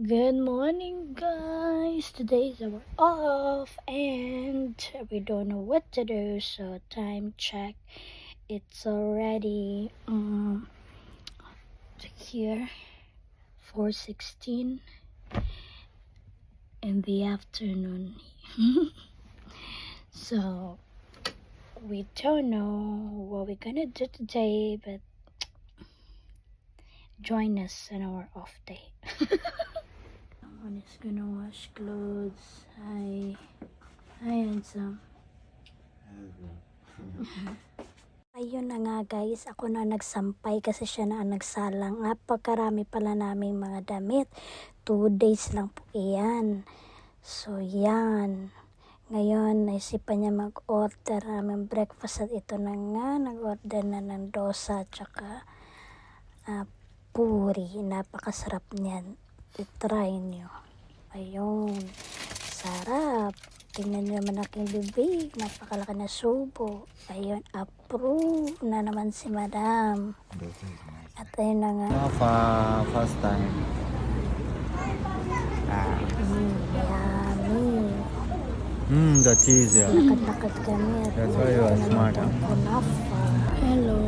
Good morning, guys. Today is our off, and we don't know what to do. So time check. It's already here 4:16 in the afternoon. So we don't know what we're gonna do today, but join us on our off day. Someone is gonna wash clothes. Hi, handsome. Ayun na nga guys, ako na nagsampay kasi siya na ang nagsalang. Napakarami pala naming mga damit. 2 days lang po iyan. So yan. Ngayon, naisipan niya mag-order namin breakfast at ito na nga. Nag-order na ng dosa at saka puri. Napakasarap niyan. I-try nyo. Ayun. Sarap. Tingnan nyo naman aking bibig. Napakalaki na subo. Ayun. Approve na naman si madam. At ayun na nga. First time. Yummy. The cheese. Yeah. Lakad-lakad kami. At That's why you are smart. kunafa. Hello.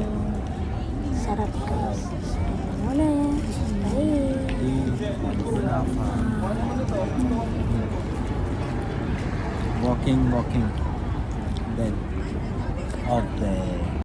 Sarap guys. Muna. Bye. Walking. Then. Okay.